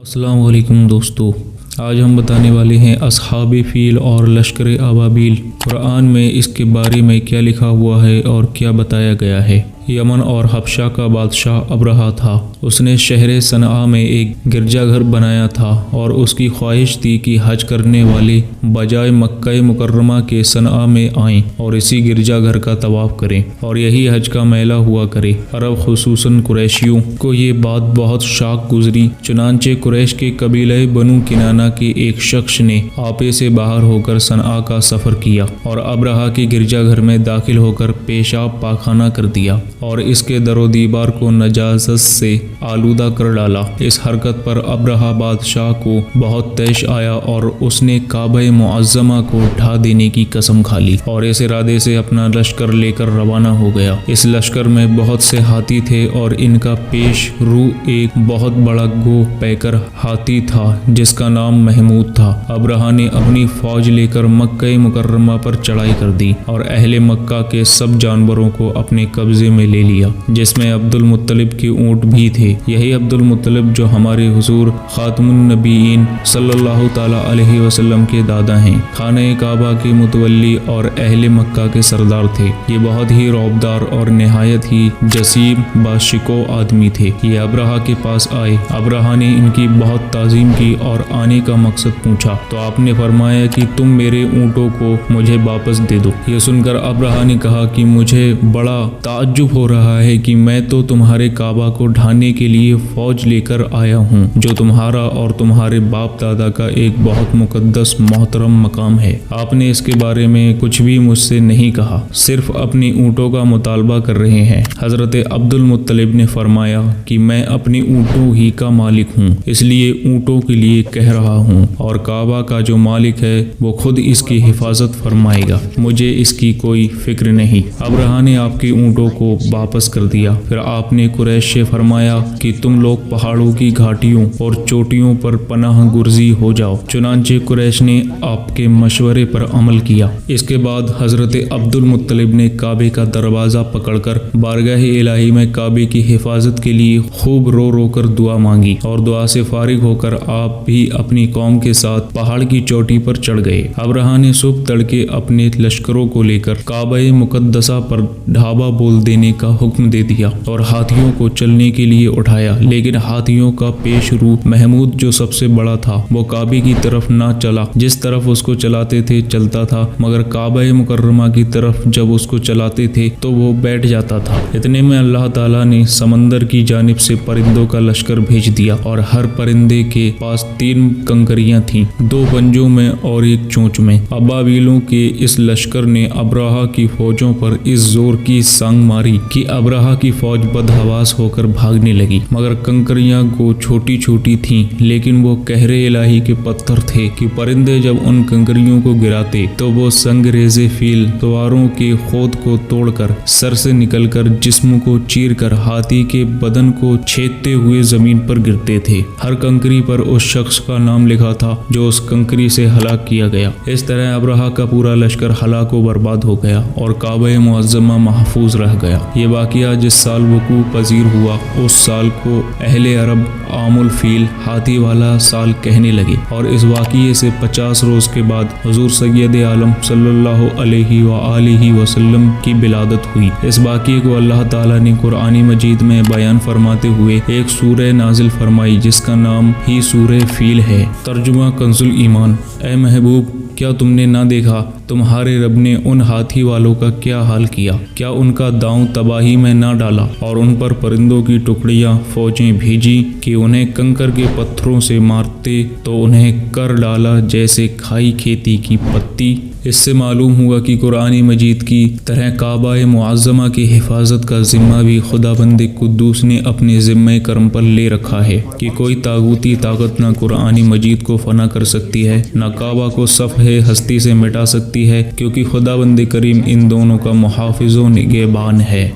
السلام علیکم دوستو، آج ہم بتانے والے ہیں اصحاب فیل اور لشکر ابابیل۔ قرآن میں اس کے بارے میں کیا لکھا ہوا ہے اور کیا بتایا گیا ہے۔ یمن اور حبشہ کا بادشاہ ابرہہ تھا۔ اس نے شہر صنعاء میں ایک گرجا گھر بنایا تھا اور اس کی خواہش تھی کہ حج کرنے والے بجائے مکہ مکرمہ کے صنعاء میں آئیں اور اسی گرجا گھر کا طواف کریں اور یہی حج کا میلہ ہوا کرے۔ عرب خصوصاً قریشیوں کو یہ بات بہت شاق گزری، چنانچہ قریش کے قبیلہ بنو کنانہ کے ایک شخص نے آپے سے باہر ہو کر صنعاء کا سفر کیا اور ابرہہ کے گرجا گھر میں داخل ہو کر پیشاب پاخانہ کر دیا اور اس کے در و دیوار کو نجاست سے آلودہ کر ڈالا۔ اس حرکت پر ابرہہ بادشاہ کو بہت طیش آیا اور اس نے کعبہ معظمہ کو ڈھا دینے کی قسم کھا لی اور اس ارادے سے اپنا لشکر لے کر روانہ ہو گیا۔ اس لشکر میں بہت سے ہاتھی تھے اور ان کا پیش رو ایک بہت بڑا گو پیکر ہاتھی تھا جس کا نام محمود تھا۔ ابرہہ نے اپنی فوج لے کر مکہ مکرمہ پر چڑھائی کر دی اور اہل مکہ کے سب جانوروں کو اپنے قبضے میں لے لیا، جس میں عبد المطلب کے اونٹ بھی تھے۔ یہی عبد المطلب جو ہمارے حضور خاتم النبیین صلی اللہ تعالی علیہ وسلم کے دادا ہیں، خانہ کعبہ کے متولی اور اہل مکہ کے سردار تھے۔ یہ بہت ہی رعبدار اور نہایت ہی جسیم باشکو آدمی تھے۔ یہ ابرہہ کے پاس آئے۔ ابرہہ نے ان کی بہت تعظیم کی اور آنے کا مقصد پوچھا تو آپ نے فرمایا کہ تم میرے اونٹوں کو مجھے واپس دے دو۔ یہ سن کر ابرہہ نے کہا کہ مجھے بڑا تعجب ہو رہا ہے کہ میں تو تمہارے کعبہ کو ڈھانے کے لیے فوج لے کر آیا ہوں جو تمہارا اور تمہارے باپ دادا کا ایک بہت مقدس محترم مقام ہے۔ آپ نے اس کے بارے میں کچھ بھی مجھ سے نہیں کہا، صرف اپنی اونٹوں کا مطالبہ کر رہے ہیں۔ حضرت عبد المطلب نے فرمایا کہ میں اپنی اونٹوں ہی کا مالک ہوں، اس لیے اونٹوں کے لیے کہہ رہا ہوں اور کعبہ کا جو مالک ہے وہ خود اس کی حفاظت فرمائے گا، مجھے اس کی کوئی فکر نہیں۔ ابرہہ نے آپ کے اونٹوں کو واپس کر دیا۔ پھر آپ نے قریش سے فرمایا کہ تم لوگ پہاڑوں کی گھاٹیوں اور چوٹیوں پر پناہ گزین ہو جاؤ۔ چنانچہ قریش نے آپ کے مشورے پر عمل کیا۔ اس کے بعد حضرت عبد المطلب نے کعبے کا دروازہ پکڑ کر بارگاہ الہی میں کعبے کی حفاظت کے لیے خوب رو رو کر دعا مانگی اور دعا سے فارغ ہو کر آپ بھی اپنی قوم کے ساتھ پہاڑ کی چوٹی پر چڑھ گئے۔ ابرہہ نے صبح تڑکے اپنے لشکروں کو لے کر کعبہ مقدسہ پر ڈھابہ بول دینے کا حکم دے دیا اور ہاتھیوں کو چلنے کے لیے اٹھایا، لیکن ہاتھیوں کا پیش رو محمود جو سب سے بڑا تھا وہ کعبے کی طرف نہ چلا، جس طرف اس کو چلاتے تھے چلتا تھا، مگر کعبہ مکرمہ کی طرف جب اس کو چلاتے تھے تو وہ بیٹھ جاتا تھا۔ اتنے میں اللہ تعالیٰ نے سمندر کی جانب سے پرندوں کا لشکر بھیج دیا اور ہر پرندے کے پاس 3 کنکریاں تھیں، 2 پنجوں میں اور 1 چونچ میں۔ ابابیلوں کے اس لشکر نے ابرہہ کی فوجوں پر اس زور کی سانگ ماری کہ ابرہہ کی فوج بدحواس ہو کر بھاگنے لگی، مگر کنکریاں گو چھوٹی چھوٹی تھیں لیکن وہ قہر الہی کے پتھر تھے کہ پرندے جب ان کنکریوں کو گراتے تو وہ سنگریز فیل سواروں کے خود کو توڑ کر سر سے نکل کر جسم کو چیر کر ہاتھی کے بدن کو چھیدتے ہوئے زمین پر گرتے تھے۔ ہر کنکری پر اس شخص کا نام لکھا تھا جو اس کنکری سے ہلاک کیا گیا۔ اس طرح ابرہہ کا پورا لشکر ہلاک و برباد ہو گیا اور کعبہ معظمہ محفوظ رہ گیا۔ یہ واقعہ جس سال وقوع پذیر ہوا اس سال کو اہل عرب عام الفیل ہاتھی والا سال کہنے لگے اور اس واقعے سے 50 روز کے بعد حضور سید عالم صلی اللہ علیہ وآلہ وسلم کی ولادت ہوئی۔ اس واقعے کو اللہ تعالیٰ نے قرآن مجید میں بیان فرماتے ہوئے ایک سورہ نازل فرمائی جس کا نام ہی سورہ فیل ہے۔ ترجمہ کنز الایمان۔ اے محبوب، کیا تم نے نہ دیکھا تمہارے رب نے ان ہاتھی والوں کا کیا حال کیا؟ کیا ان کا داؤں تباہی میں نہ ڈالا اور ان پر پرندوں کی ٹکڑیاں فوجیں بھیجی کہ انہیں کنکر کے پتھروں سے مارتے تو انہیں کر ڈالا جیسے کھائی کھیتی کی پتی۔ اس سے معلوم ہوا کہ قرآن مجید کی طرح کعبہ معظمہ کی حفاظت کا ذمہ بھی خدا بند قدوس نے اپنے ذمہ کرم پر لے رکھا ہے کہ کوئی طاغوتی طاقت نہ قرآن مجید کو فنا کر سکتی ہے نہ کعبہ کو صفحہ ہستی سے مٹا سکتی ہے، کیونکہ خدا بند کریم ان دونوں کا محافظ و نگہبان ہے۔